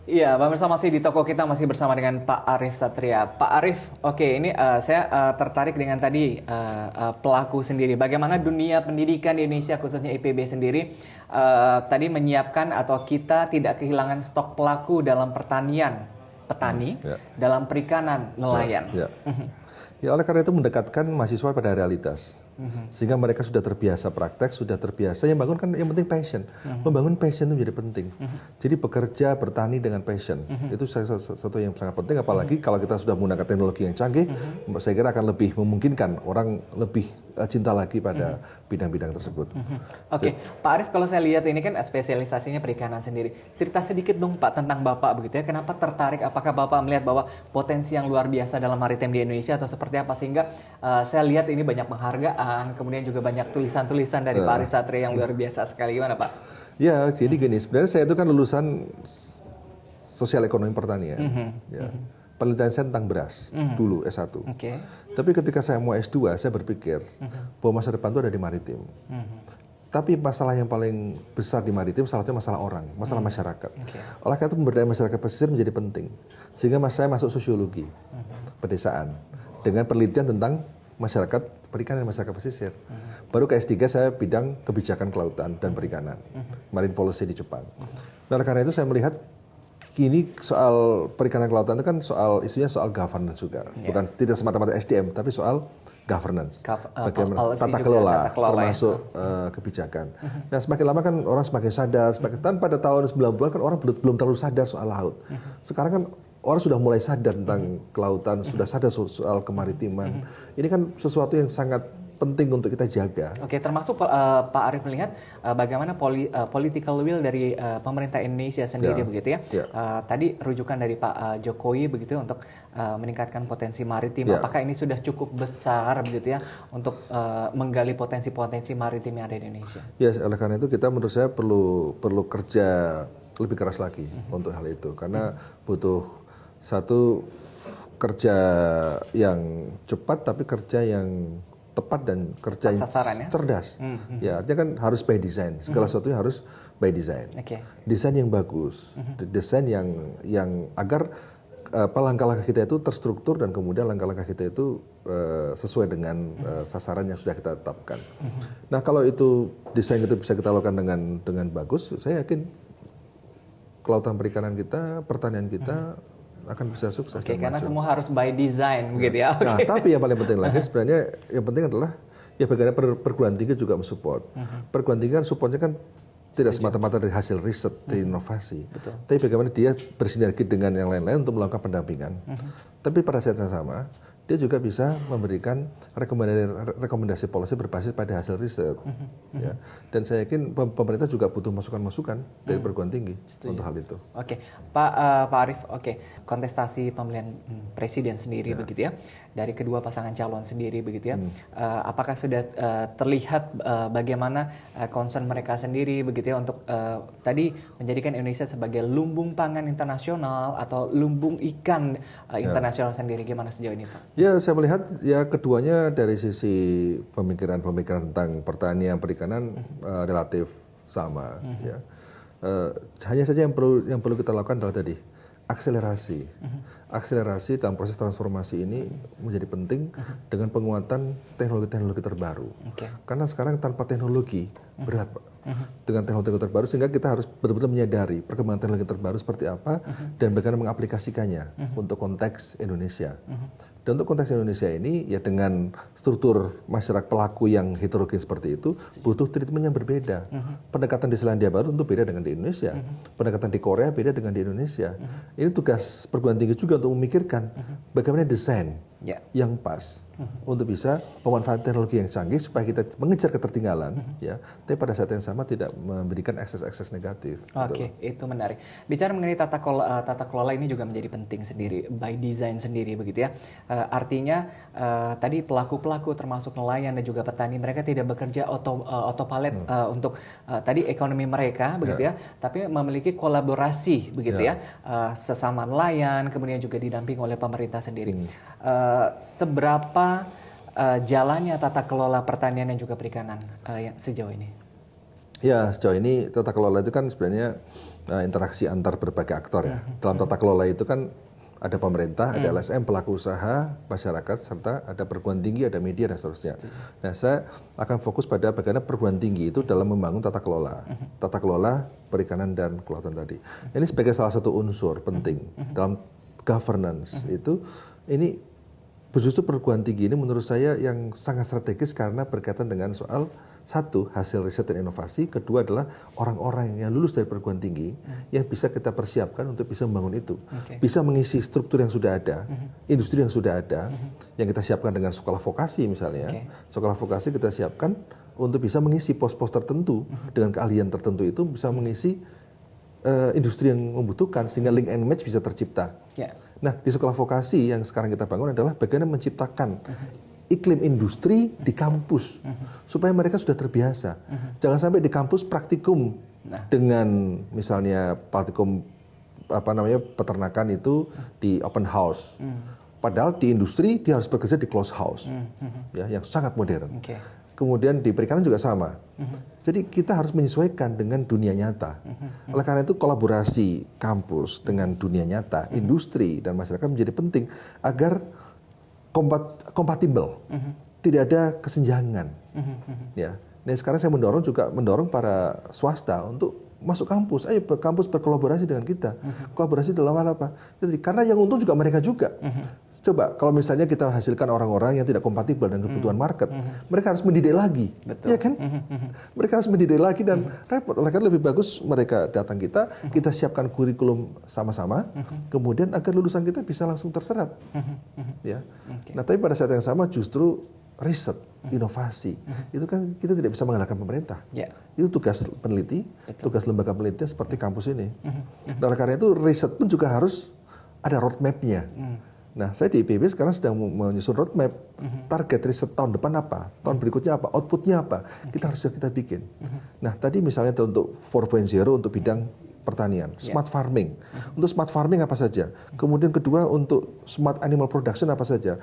Iya, pemirsa masih di toko kita masih bersama dengan Pak Arief Satria. Pak Arief, oke ini saya tertarik dengan tadi pelaku sendiri. Bagaimana dunia pendidikan di Indonesia khususnya IPB sendiri tadi menyiapkan atau kita tidak kehilangan stok pelaku dalam pertanian, petani, Ya, dalam perikanan, ya, nelayan. ya. Ya, oleh karena itu mendekatkan mahasiswa pada realitas. Sehingga mereka sudah terbiasa praktek, sudah terbiasa. Yang bangun kan yang penting passion. Membangun passion itu menjadi penting. Jadi bekerja, bertani dengan passion. Itu satu yang sangat penting. Apalagi kalau kita sudah menggunakan teknologi yang canggih, saya kira akan lebih memungkinkan orang lebih cinta lagi pada bidang-bidang tersebut. Oke, Pak Arief, kalau saya lihat ini kan spesialisasinya perikanan sendiri. Cerita sedikit dong Pak tentang Bapak begitu ya. Kenapa tertarik? Apakah Bapak melihat bahwa potensi yang luar biasa dalam maritim di Indonesia atau seperti apa sehingga saya lihat ini banyak penghargaan, kemudian juga banyak tulisan-tulisan dari Pak Arief Satria yang luar biasa sekali. Gimana Pak? Ya, jadi gini, sebenarnya saya itu kan lulusan sosial ekonomi pertanian. Ya. Penelitian saya tentang beras dulu S1. Oke. Tapi ketika saya mau S2, saya berpikir bahwa masa depan itu ada di maritim. Tapi masalah yang paling besar di maritim salah satunya masalah orang, masalah masyarakat. Oleh karena itu pemberdayaan masyarakat pesisir menjadi penting. Sehingga saya masuk sosiologi pedesaan dengan penelitian tentang masyarakat perikanan dan masyarakat pesisir. Baru ke S3 saya bidang kebijakan kelautan dan perikanan, marine policy di Jepang. Nah, karena itu saya melihat kini soal perikanan kelautan itu kan isunya soal governance juga, bukan tidak semata-mata SDM, tapi soal governance, bagaimana tata kelola, termasuk kebijakan. Nah, semakin lama kan orang semakin sadar, pada tahun 90-an kan orang belum terlalu sadar soal laut. Sekarang kan orang sudah mulai sadar tentang kelautan, sudah sadar soal kemaritiman. Ini kan sesuatu yang sangat penting untuk kita jaga. Oke, termasuk Pak Arief melihat bagaimana political will dari pemerintah Indonesia sendiri begitu ya. Tadi rujukan dari Pak Jokowi begitu ya, untuk meningkatkan potensi maritim. Apakah ini sudah cukup besar begitu ya untuk menggali potensi-potensi maritim yang ada di Indonesia? Ya, oleh karena itu kita menurut saya perlu kerja lebih keras lagi untuk hal itu, karena butuh satu kerja yang cepat tapi kerja yang tepat dan kerja yang cerdas. Ya, artinya kan harus by design. Segala sesuatunya harus by design. Desain yang bagus, desain yang agar langkah-langkah kita itu terstruktur dan kemudian langkah-langkah kita itu sesuai dengan sasaran yang sudah kita tetapkan. Nah, kalau itu desain itu bisa kita lakukan dengan bagus, saya yakin kelautan perikanan kita, pertanian kita akan bisa sukses. Karena semua harus by design begitu ya. Nah, tapi yang paling penting lagi sebenarnya yang penting adalah ya bagaimana perguruan tinggi juga mensupport. Perguruan tinggi kan supportnya kan tidak semata-mata dari hasil riset, dari inovasi, tapi bagaimana dia bersinergi dengan yang lain-lain untuk melakukan pendampingan. Tapi pada saat yang sama dia juga bisa memberikan rekomendasi policy berbasis pada hasil riset. Ya. Dan saya yakin pemerintah juga butuh masukan-masukan dari perguruan tinggi untuk hal itu. Oke, Pak Arief, kontestasi pemilihan presiden sendiri begitu ya, dari kedua pasangan calon sendiri begitu ya, apakah sudah terlihat bagaimana concern mereka sendiri begitu ya untuk tadi menjadikan Indonesia sebagai lumbung pangan internasional atau lumbung ikan internasional sendiri, gimana sejauh ini Pak? Ya, saya melihat ya keduanya dari sisi pemikiran tentang pertanian, perikanan relatif sama. Ya. Hanya saja yang perlu kita lakukan adalah tadi akselerasi. Akselerasi dalam proses transformasi ini menjadi penting dengan penguatan teknologi-teknologi terbaru. Karena sekarang tanpa teknologi berat, Pak. Dengan teknologi terbaru sehingga kita harus betul-betul menyadari perkembangan teknologi terbaru seperti apa dan bagaimana mengaplikasikannya untuk konteks Indonesia. Dan untuk konteks Indonesia ini ya dengan struktur masyarakat pelaku yang heterogen seperti itu butuh treatment yang berbeda. Pendekatan di Selandia Baru tentu beda dengan di Indonesia. Pendekatan di Korea beda dengan di Indonesia. Ini tugas perguruan tinggi juga untuk memikirkan bagaimana desain yang pas untuk bisa memanfaatkan teknologi yang canggih supaya kita mengejar ketertinggalan, ya. Tapi pada saat yang sama tidak memberikan akses-akses negatif. Oke, itu menarik. Bicara mengenai tata kelola ini juga menjadi penting sendiri, by design sendiri begitu ya. Artinya tadi pelaku-pelaku termasuk nelayan dan juga petani mereka tidak bekerja autopilot untuk tadi ekonomi mereka begitu ya, tapi memiliki kolaborasi begitu ya, sesama nelayan kemudian juga didamping oleh pemerintah sendiri. Seberapa jalannya tata kelola pertanian dan juga perikanan yang sejauh ini? Ya, sejauh ini tata kelola itu kan sebenarnya interaksi antar berbagai aktor ya. Dalam tata kelola itu kan ada pemerintah, ada LSM, pelaku usaha, masyarakat, serta ada perguruan tinggi, ada media, dan seterusnya. Nah, saya akan fokus pada bagaimana perguruan tinggi itu dalam membangun tata kelola perikanan dan kelautan tadi. Ini sebagai salah satu unsur penting dalam governance itu, ini justru perguruan tinggi ini menurut saya yang sangat strategis karena berkaitan dengan soal satu, hasil riset dan inovasi, kedua adalah orang-orang yang lulus dari perguruan tinggi yang bisa kita persiapkan untuk bisa membangun itu. Bisa mengisi struktur yang sudah ada, industri yang sudah ada, yang kita siapkan dengan sekolah vokasi misalnya. Sekolah vokasi kita siapkan untuk bisa mengisi pos-pos tertentu dengan keahlian tertentu itu bisa mengisi industri yang membutuhkan sehingga link and match bisa tercipta. Nah, di sekolah vokasi yang sekarang kita bangun adalah bagaimana menciptakan iklim industri di kampus supaya mereka sudah terbiasa. Jangan sampai di kampus praktikum dengan misalnya praktikum peternakan itu di open house. Padahal di industri dia harus bekerja di closed house. Ya, yang sangat modern. Kemudian di perikanan juga sama. Jadi kita harus menyesuaikan dengan dunia nyata. Oleh karena itu kolaborasi kampus dengan dunia nyata, industri dan masyarakat menjadi penting agar kompatibel, tidak ada kesenjangan. Ya, nah sekarang saya mendorong para swasta untuk masuk kampus. Ayo kampus berkolaborasi dengan kita. Kolaborasi dalam hal apa? Jadi karena yang untung juga mereka juga. Coba kalau misalnya kita hasilkan orang-orang yang tidak kompatibel dengan kebutuhan market, mereka harus mendidik lagi, ya kan? Mereka harus mendidik lagi dan repot. Oleh karena lebih bagus mereka datang kita siapkan kurikulum sama-sama, kemudian agar lulusan kita bisa langsung terserap. Ya. Nah, tapi pada saat yang sama justru riset, inovasi, itu kan kita tidak bisa mengandalkan pemerintah. Itu tugas peneliti, tugas lembaga penelitian seperti kampus ini. Nah, oleh karena itu riset pun juga harus ada roadmap-nya. Nah, saya di IPB sekarang sedang menyusun roadmap, target riset tahun depan apa, tahun berikutnya apa, outputnya apa, kita bikin. Nah, tadi misalnya untuk 4.0 untuk bidang pertanian, smart farming. Untuk smart farming apa saja? Kemudian kedua untuk smart animal production apa saja?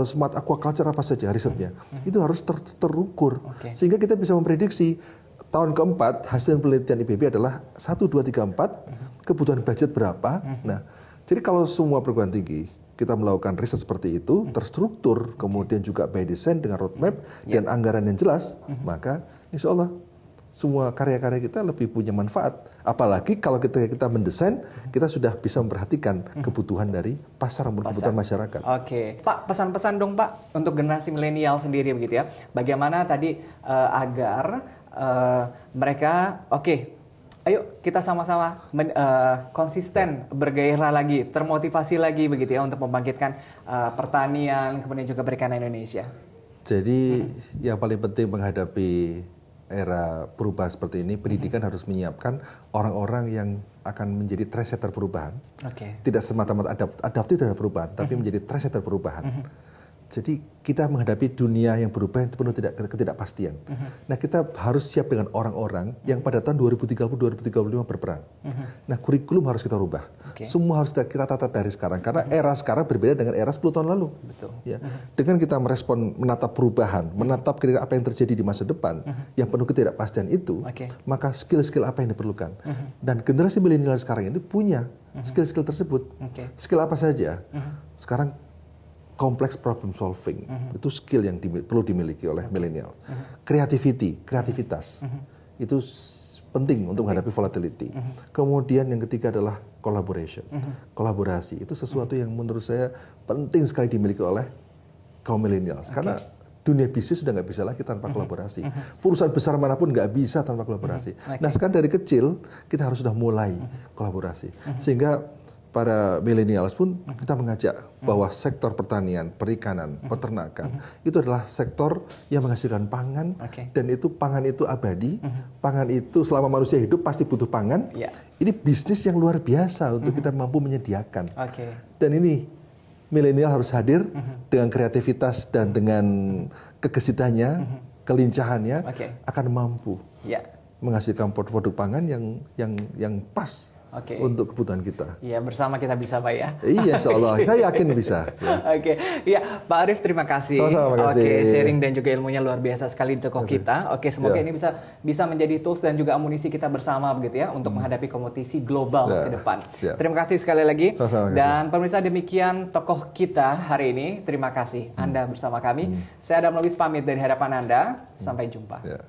Smart aquaculture apa saja risetnya? Itu harus terukur sehingga kita bisa memprediksi tahun keempat hasil penelitian IPB adalah 1, 2, 3, 4, kebutuhan budget berapa. Nah, jadi kalau semua perguruan tinggi kita melakukan riset seperti itu, terstruktur, kemudian juga by design dengan roadmap dan anggaran yang jelas, maka insya Allah semua karya-karya kita lebih punya manfaat. Apalagi kalau kita mendesain, kita sudah bisa memperhatikan kebutuhan dari pasar maupun kebutuhan masyarakat. Oke, Pak, pesan-pesan dong Pak untuk generasi milenial sendiri begitu ya. Bagaimana tadi agar mereka ayo kita sama-sama konsisten, bergairah lagi, termotivasi lagi begitu ya untuk membangkitkan pertanian, kemudian juga perikanan Indonesia. Jadi yang paling penting menghadapi era perubahan seperti ini, pendidikan harus menyiapkan orang-orang yang akan menjadi trendsetter perubahan. Tidak semata-mata adaptif terhadap perubahan, tapi menjadi trendsetter perubahan. Jadi kita menghadapi dunia yang berubah yang penuh ketidakpastian. Nah, kita harus siap dengan orang-orang yang pada tahun 2030-2035 berperang. Nah, kurikulum harus kita rubah. Semua harus kita tata dari sekarang karena era sekarang berbeda dengan era 10 tahun lalu. Ya. Dengan kita menatap perubahan, menatap kira-kira apa yang terjadi di masa depan yang penuh ketidakpastian itu, maka skill-skill apa yang diperlukan. Dan generasi milenial sekarang ini punya skill-skill tersebut. Skill apa saja? Sekarang complex problem solving, itu skill yang perlu dimiliki oleh milenial. Kreativitas, itu penting untuk menghadapi volatility. Kemudian yang ketiga adalah collaboration. Kolaborasi, itu sesuatu yang menurut saya penting sekali dimiliki oleh kaum milenial. Karena dunia bisnis sudah nggak bisa lagi tanpa kolaborasi. Perusahaan besar manapun nggak bisa tanpa kolaborasi. Nah, sekarang dari kecil, kita harus sudah mulai kolaborasi. Sehingga para milenials pun kita mengajak bahwa sektor pertanian, perikanan, peternakan itu adalah sektor yang menghasilkan pangan dan itu pangan itu abadi, pangan itu selama manusia hidup pasti butuh pangan. Ini bisnis yang luar biasa untuk kita mampu menyediakan. Dan ini milenial harus hadir dengan kreativitas dan dengan kegesitannya, kelincahannya akan mampu menghasilkan produk pangan yang pas Oke. untuk kebutuhan kita. Iya, bersama kita bisa, Pak ya. Iya, insya Allah. Saya yakin bisa. Ya. Oke, ya Pak Arief, terima kasih. Sama-sama, makasih. Oke, sharing dan juga ilmunya luar biasa sekali untuk kita. Oke, semoga ini bisa menjadi tools dan juga amunisi kita bersama begitu ya untuk menghadapi kompetisi global ke depan. Terima kasih sekali lagi. Sama-sama, dan pemirsa, demikian tokoh kita hari ini. Terima kasih Anda bersama kami. Saya Adam Lubis pamit dari hadapan Anda. Sampai jumpa. Ya.